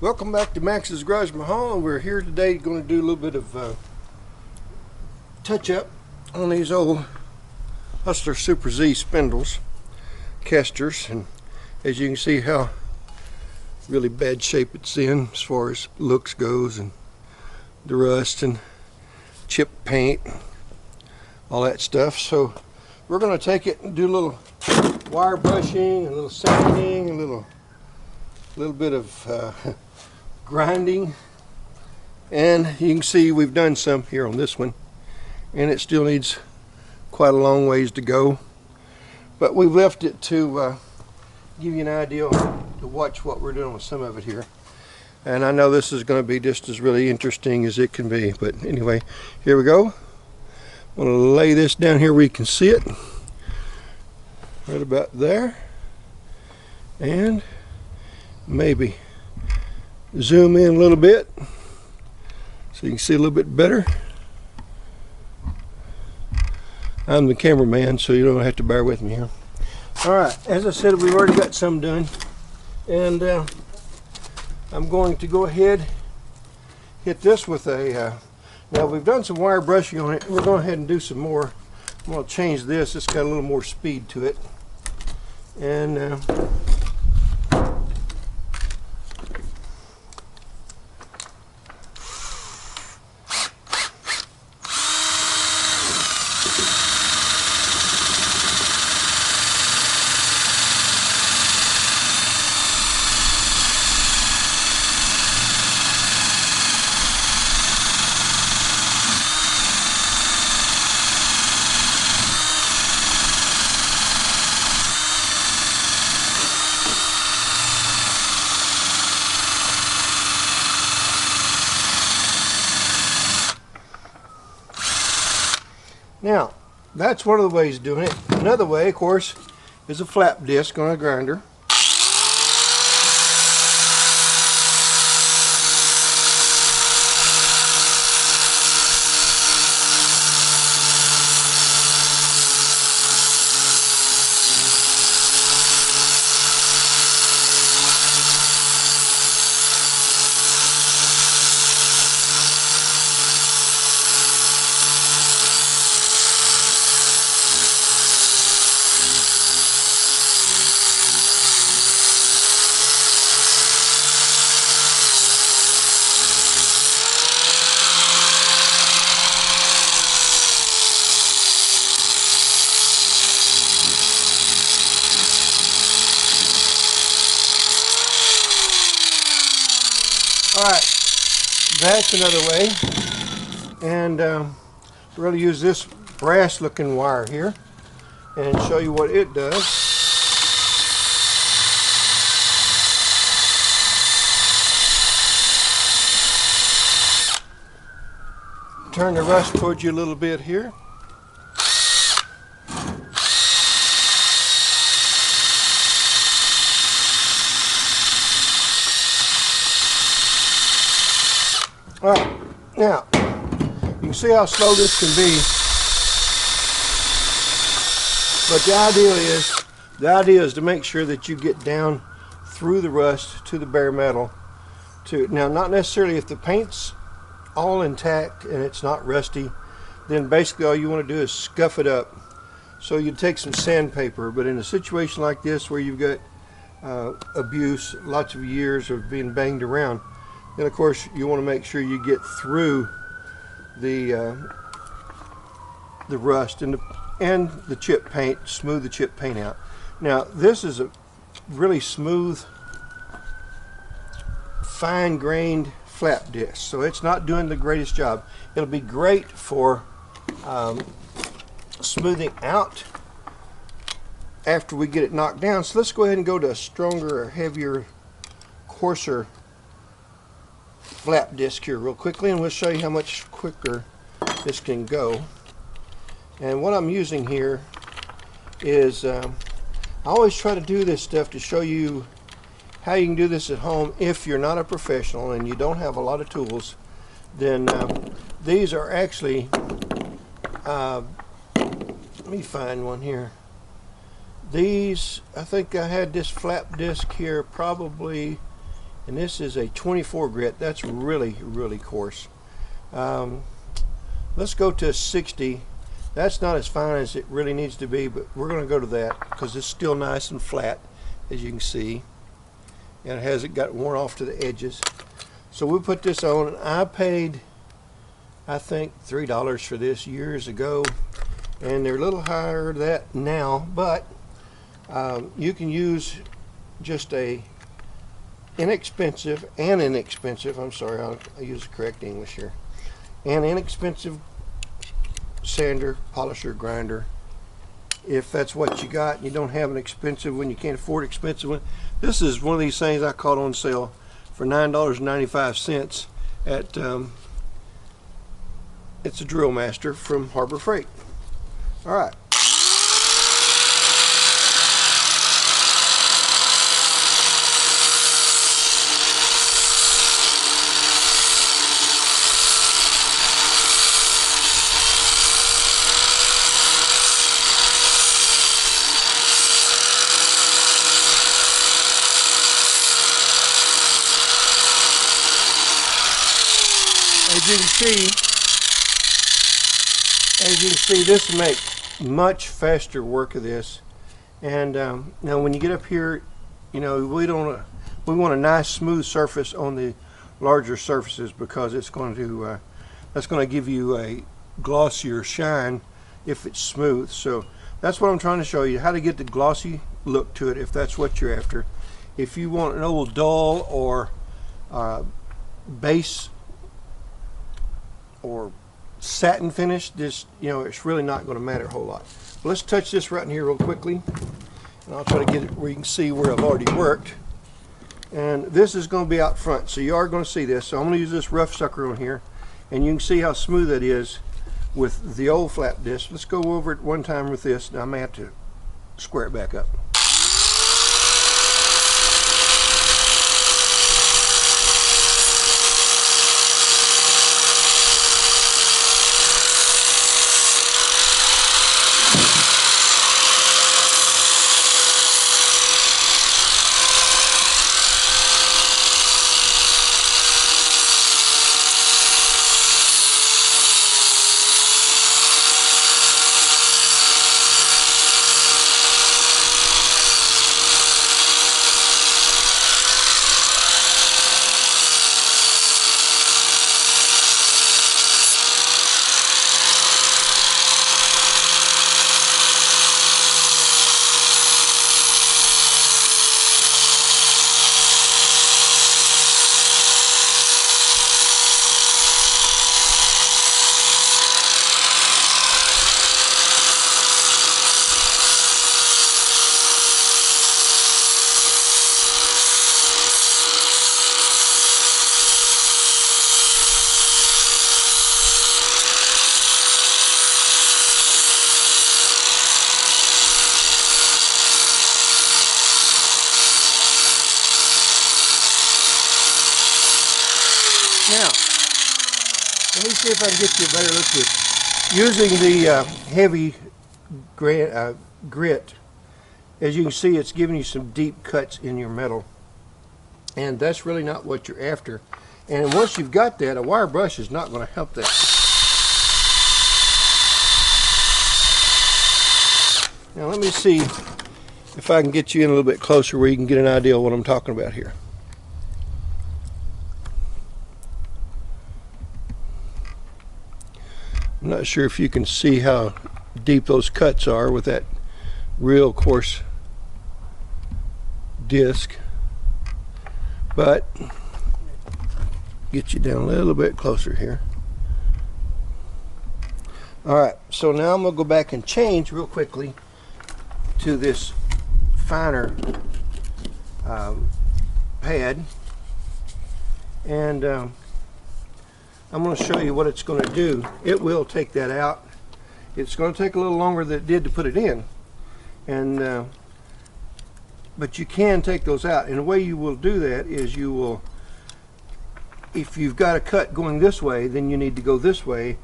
Welcome back to Max's Garage Mahal. We're here today going to do a little bit of touch up on these old Hustler Super Z spindles, casters, and as you can see how really bad shape it's in as far as looks goes, and the rust and chip paint, all that stuff. So we're going to take it and do a little wire brushing, a little sanding, a little bit of grinding, and you can see we've done some here on this one, and it still needs quite a long ways to go, but we've left it to give you an idea to watch what we're doing with some of it here. And I know this is going to be just as really interesting as it can be, but anyway, here we go. I'm going to lay this down here where you can see it right about there, and maybe zoom in a little bit so you can see a little bit better. I'm the cameraman, so you don't have to bear with me here. Alright, as I said, we've already got some done, and I'm going to go ahead hit this with a now we've done some wire brushing on it. We're going ahead and do some more. I'm going to change this. It's got a little more speed to it, and now, that's one of the ways of doing it. Another way, of course, is a flap disc on a grinder. Alright, that's another way, and we're going to use this brass looking wire here and show you what it does. Turn the rust towards you a little bit here. Alright, now, you can see how slow this can be, but the idea is to make sure that you get down through the rust to the bare metal. Now, not necessarily if the paint's all intact and it's not rusty, then basically all you want to do is scuff it up. So you take some sandpaper, but in a situation like this where you've got abuse, lots of years of being banged around, then of course you want to make sure you get through the rust and the chip paint, smooth the chip paint out. Now this is a really smooth, fine-grained flap disc, so it's not doing the greatest job. It'll be great for smoothing out after we get it knocked down. So let's go ahead and go to a stronger, heavier, coarser flap disc here real quickly, and we'll show you how much quicker this can go. And what I'm using here is I always try to do this stuff to show you how you can do this at home if you're not a professional and you don't have a lot of tools. Then these are actually let me find one here. These, I think I had this flap disc here probably and this is a 24 grit. That's really, really coarse. Let's go to 60. That's not as fine as it really needs to be, but we're going to go to that because it's still nice and flat, as you can see, and it hasn't got worn off to the edges. So we put this on, and I paid, I think, $3 for this years ago, and they're a little higher than that now, but you can use just a inexpensive, I'm sorry, I'll use the correct English here, an inexpensive sander, polisher, grinder. If that's what you got and you don't have an expensive one, you can't afford an expensive one, this is one of these things I caught on sale for $9.95 at it's a Drill Master from Harbor Freight. All right. As you can see, this will make much faster work of this. And now when you get up here, you know, we want a nice smooth surface on the larger surfaces, because it's going to that's going to give you a glossier shine if it's smooth. So that's what I'm trying to show you, how to get the glossy look to it, if that's what you're after. If you want an old dull or base or satin finish, this, you know, it's really not going to matter a whole lot. But let's touch this right in here real quickly, and I'll try to get it where you can see where I've already worked. And this is going to be out front, so you are going to see this. So I'm going to use this rough sucker on here, and you can see how smooth it is with the old flap disc. Let's go over it one time with this. Now I may have to square it back up. Now, let me see if I can get you a better look at this. Using the heavy grit, as you can see, it's giving you some deep cuts in your metal. And that's really not what you're after. And once you've got that, a wire brush is not going to help that. Now let me see if I can get you in a little bit closer where you can get an idea of what I'm talking about here. I'm not sure if you can see how deep those cuts are with that real coarse disc, but get you down a little bit closer here. Alright, so now I'm going to go back and change real quickly to this finer pad, and I'm going to show you what it's going to do. It will take that out. It's going to take a little longer than it did to put it in, and but you can take those out. And the way you will do that is you will, if you've got a cut going this way, then you need to go this way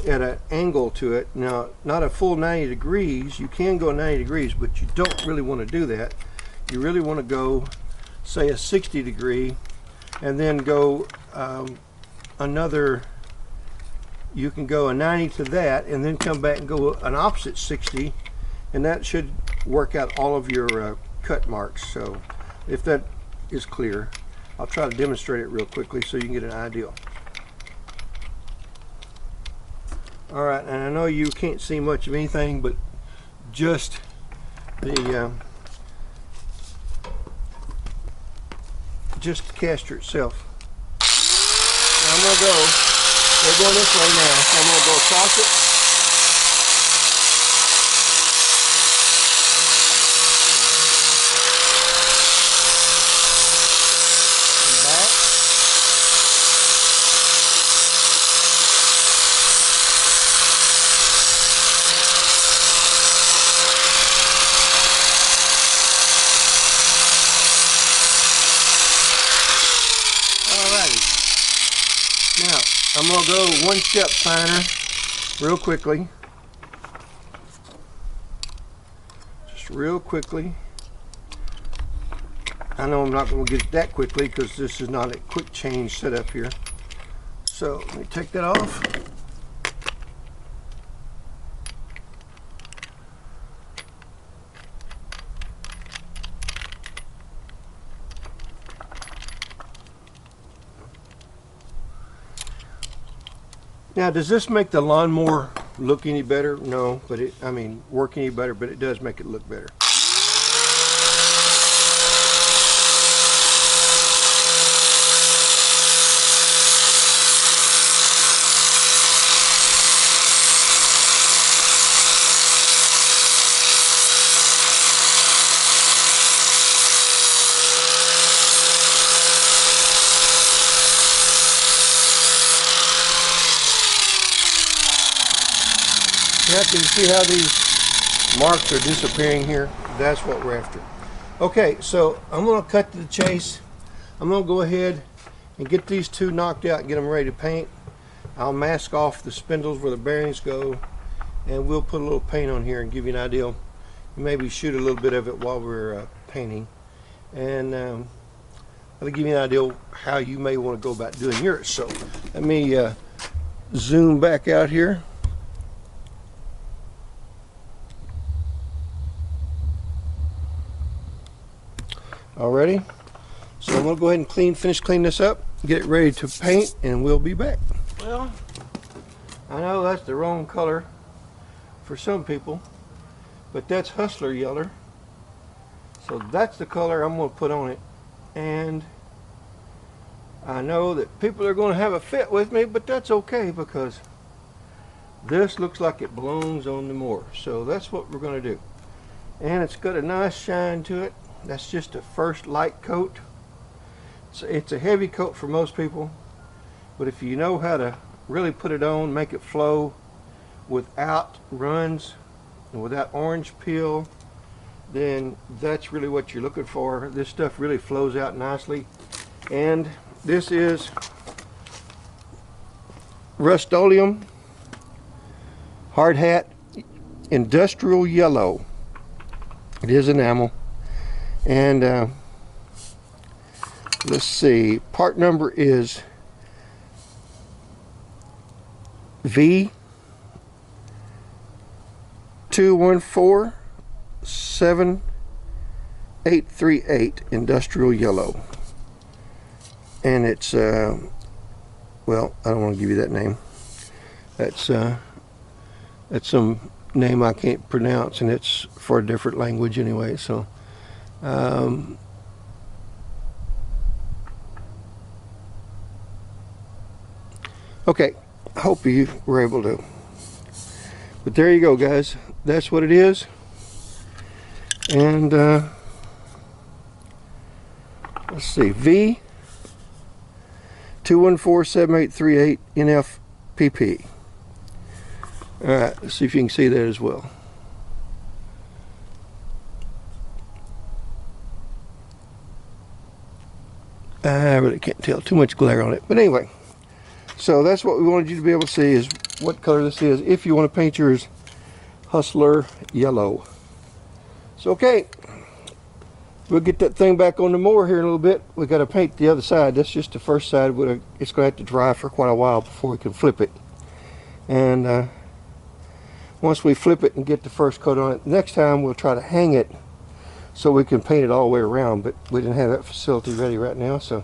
at an angle to it. Now, not a full 90 degrees. You can go 90 degrees, but you don't really want to do that. You really want to go, say, a 60 degree and then go another, you can go a 90 to that and then come back and go an opposite 60, and that should work out all of your cut marks. So if that is clear, I'll try to demonstrate it real quickly so you can get an idea. Alright, and I know you can't see much of anything but just the caster itself. Now I'm going to go, we're going this way now, so I'm going to go across it. And back. Now, I'm going to go one step finer real quickly. Just real quickly. I know I'm not going to get it that quickly because this is not a quick change setup here. So, let me take that off. Now, does this make the lawnmower look any better? No, but work any better, but it does make it look better. Now, can you see how these marks are disappearing here? That's what we're after. Okay, so I'm going to cut to the chase. I'm going to go ahead and get these two knocked out and get them ready to paint. I'll mask off the spindles where the bearings go, and we'll put a little paint on here and give you an idea. Maybe shoot a little bit of it while we're painting, and I'll give you an idea how you may want to go about doing yours. So let me zoom back out here. Alrighty, so I'm going to go ahead and finish cleaning this up, get it ready to paint, and we'll be back. Well, I know that's the wrong color for some people, but that's Hustler Yeller. So that's the color I'm going to put on it. And I know that people are going to have a fit with me, but that's okay because this looks like it belongs on the mower. So that's what we're going to do. And it's got a nice shine to it. That's just a first light coat. It's a heavy coat for most people, but if you know how to really put it on, make it flow without runs and without orange peel, then that's really what you're looking for. This stuff really flows out nicely. And this is Rust-Oleum hard hat industrial yellow. It is enamel. And let's see, part number is V21478838 industrial yellow. And it's well, I don't want to give you that name. That's some name I can't pronounce, and it's for a different language anyway. So okay, I hope you were able to. But there you go, guys. That's what it is. And let's see, V214788 NFPP. Alright, let's see if you can see that as well. I really can't tell, too much glare on it. But anyway, so that's what we wanted you to be able to see, is what color this is if you want to paint yours Hustler yellow. So okay, We'll get that thing back on the mower here in a little bit. We got to paint the other side. That's just the first side. It's going to have to dry for quite a while before we can flip it. And once we flip it and get the first coat on it, next time we'll try to hang it so we can paint it all the way around. But we didn't have that facility ready right now, so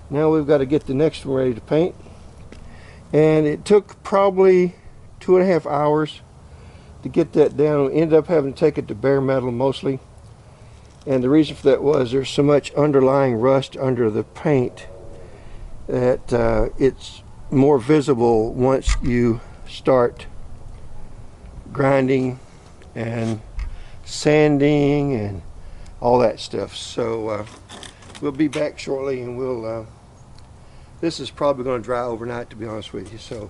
now we've got to get the next one ready to paint. And it took probably 2.5 hours to get that down. We ended up having to take it to bare metal mostly. And the reason for that was there's so much underlying rust under the paint that it's more visible once you start grinding and sanding and all that stuff. So we'll be back shortly, and we'll this is probably going to dry overnight, to be honest with you. So,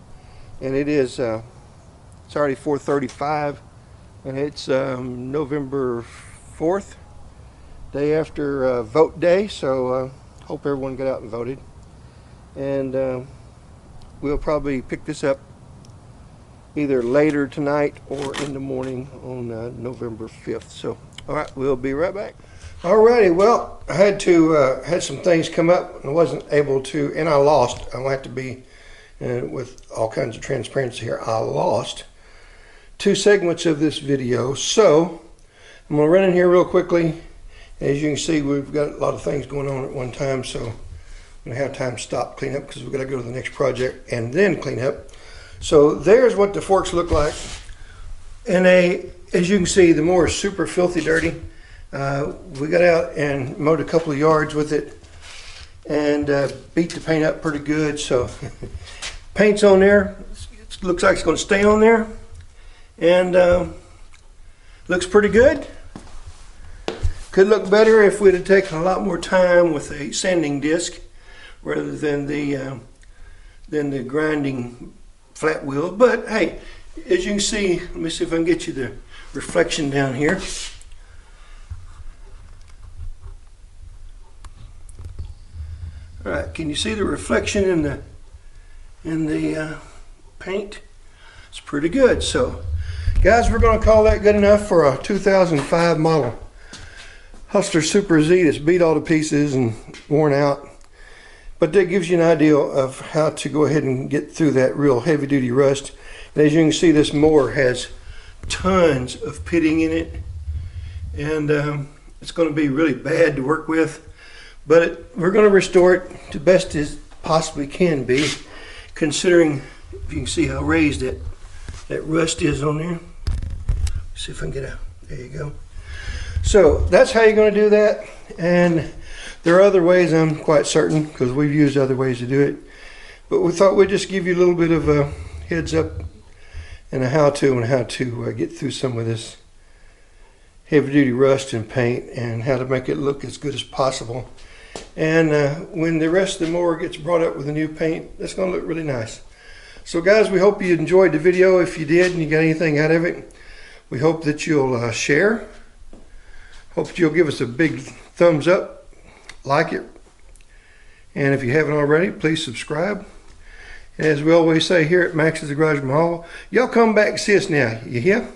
and it is it's already 4:35, and it's November 4th, day after vote day. So hope everyone got out and voted, and we'll probably pick this up either later tonight or in the morning on November 5th. So all right, we'll be right back. Alrighty, well, I had some things come up. I wasn't able to, and I lost. I'll have to be with all kinds of transparency here. I lost 2 segments of this video, so I'm gonna run in here real quickly. As you can see, we've got a lot of things going on at one time, so I'm gonna have time to stop, clean up, because we've got to go to the next project and then clean up. So there's what the forks look like. And as you can see, the mower is super filthy dirty. We got out and mowed a couple of yards with it and beat the paint up pretty good. So paint's on there. It looks like it's going to stay on there, and looks pretty good. Could look better if we'd have taken a lot more time with a sanding disc rather than the grinding flat wheel. But hey, as you can see, let me see if I can get you the reflection down here. All right, can you see the reflection in the paint? It's pretty good. So guys, we're going to call that good enough for a 2005 model Hustler Super Z that's beat all to pieces and worn out. But that gives you an idea of how to go ahead and get through that real heavy duty rust. And as you can see, this mower has tons of pitting in it, and it's going to be really bad to work with. But we're going to restore it to best as possibly can be, considering, if you can see how raised that rust is on there. Let's see if I can get out. There you go. So that's how you're going to do that. And there are other ways, I'm quite certain, because we've used other ways to do it. But we thought we'd just give you a little bit of a heads up and a how-to on how to get through some of this heavy-duty rust and paint, and how to make it look as good as possible. And when the rest of the mower gets brought up with the new paint, that's going to look really nice. So guys, we hope you enjoyed the video. If you did and you got anything out of it, we hope that you'll share. Hope that you'll give us a big thumbs up, like it, and if you haven't already, please subscribe. And as we always say here at Maxs's Garage Mahal, y'all come back and see us now. You hear?